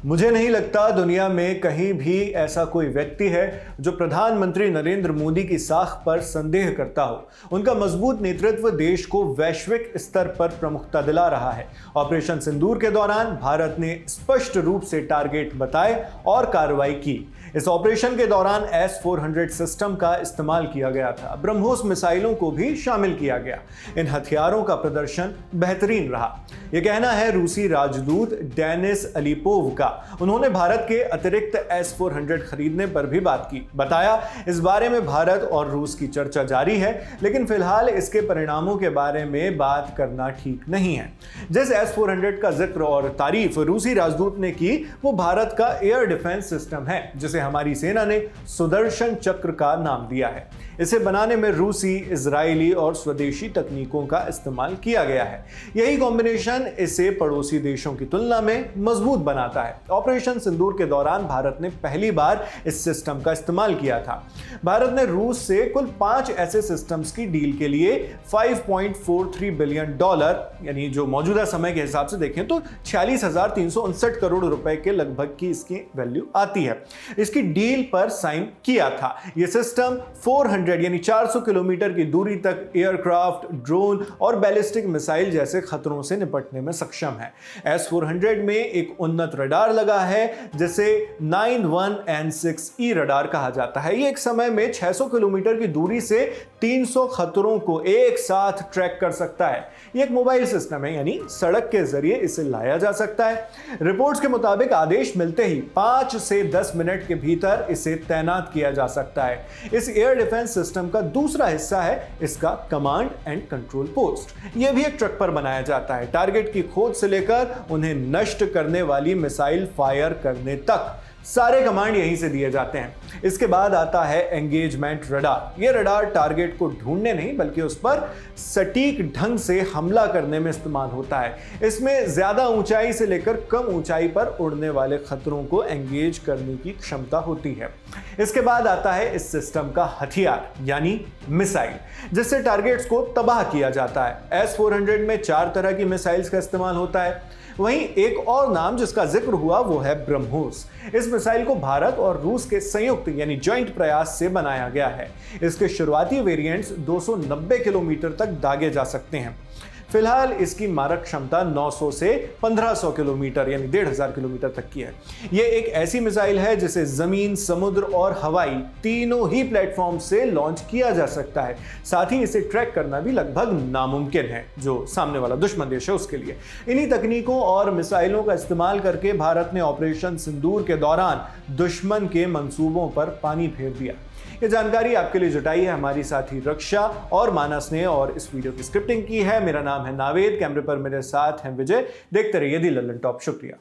मुझे नहीं लगता दुनिया में कहीं भी ऐसा कोई व्यक्ति है जो प्रधानमंत्री नरेंद्र मोदी की साख पर संदेह करता हो। उनका मजबूत नेतृत्व देश को वैश्विक स्तर पर प्रमुखता दिला रहा है। ऑपरेशन सिंदूर के दौरान भारत ने स्पष्ट रूप से टारगेट बताए और कार्रवाई की। इस ऑपरेशन के दौरान S-400 सिस्टम का इस्तेमाल किया गया था। ब्रह्मोस मिसाइलों को भी शामिल किया गया। इन हथियारों का प्रदर्शन बेहतरीन रहा, यह कहना है रूसी राजदूत डेनिस अलीपोव का। उन्होंने भारत के अतिरिक्त S-400 खरीदने पर भी बात की। बताया, इस बारे में भारत और रूस की चर्चा जारी है, लेकिन फिलहाल इसके परिणामों के बारे में बात करना ठीक नहीं है। जिस S-400 का जिक्र और तारीफ रूसी राजदूत ने की, वो भारत का एयर डिफेंस सिस्टम है, जिसे हमारी सेना ने सुदर्शन चक्र का नाम दिया है। इसे बनाने में रूसी, इजरायली और स्वदेशी तकनीकों का इस्तेमाल किया गया है। यही कॉम्बिनेशन इसे पड़ोसी देशों की तुलना में मजबूत बनाता है। ऑपरेशन सिंदूर के दौरान भारत ने पहली बार इस सिस्टम का इस्तेमाल किया था। भारत ने रूस से कुल 5 ऐसे सिस्टम्स की डील के लिए $5.43 बिलियन, यानी जो मौजूदा समय के हिसाब से देखें तो 46,359 करोड़ रुपए के लगभग की इसकी वैल्यू आती है, इसकी डील पर साइन किया था। यह सिस्टम 400 यानी 400 किलोमीटर की दूरी तक एयरक्राफ्ट, ड्रोन और बैलिस्टिक मिसाइल जैसे खतरों से निपटने में सक्षम है। S-400 में एक उन्नत रडार लगा है जिसे 91N6E रडार कहा जाता है। ये एक समय में 600 किलोमीटर की दूरी से 300 खतरों को एक साथ ट्रैक कर सकता है। ये एक मोबाइल सिस्टम है, यानी सड़क के जरिए इसे लाया जा सकता है। रिपोर्ट्स के मुताबिक आदेश मिलते ही 5 से 10 मिनट के भीतर इसे तैनात किया जा सकता है। इस एयर डिफेंस सिस्टम का दूसरा हिस्सा है इसका कमांड एंड कंट्रोल पोस्ट। यह भी एक ट्रक पर बनाया जाता है। टारगेट की खोज से लेकर उन्हें नष्ट करने वाली मिसाइल फायर करने तक सारे कमांड यहीं से दिए जाते हैं। इसके बाद आता है एंगेजमेंट रडार। यह रडार टारगेट को ढूंढने नहीं बल्कि उस पर सटीक ढंग से हमला करने में इस्तेमाल होता है। इसमें ज्यादा ऊंचाई से लेकर कम ऊंचाई पर उड़ने वाले खतरों को एंगेज करने की क्षमता होती है। इसके बाद आता है इस सिस्टम का हथियार यानी मिसाइल, जिससे टारगेट्स को तबाह किया जाता है। S-400 में 4 तरह की मिसाइल्स का इस्तेमाल होता है। वहीं एक और नाम जिसका जिक्र हुआ वो है ब्रह्मोस। इस मिसाइल को भारत और रूस के संयुक्त यानी जॉइंट प्रयास से बनाया गया है। इसके शुरुआती वेरिएंट्स 290 किलोमीटर तक दागे जा सकते हैं। फिलहाल इसकी मारक क्षमता 900 से 1500 किलोमीटर यानी 1500 किलोमीटर तक की है। यह एक ऐसी मिसाइल है जिसे जमीन, समुद्र और हवाई तीनों ही प्लेटफॉर्म से लॉन्च किया जा सकता है। साथ ही इसे ट्रैक करना भी लगभग नामुमकिन है, जो सामने वाला दुश्मन देश है उसके लिए। इन्हीं तकनीकों और मिसाइलों का इस्तेमाल करके भारत ने ऑपरेशन सिंदूर के दौरान दुश्मन के मंसूबों पर पानी फेर दिया। ये जानकारी आपके लिए जुटाई है हमारी साथी रक्षा और मानस ने, और इस वीडियो की स्क्रिप्टिंग की है। मेरा नाम है नावेद, कैमरे पर मेरे साथ हैं विजय। देखते रहिए दी लल्लन टॉप। शुक्रिया।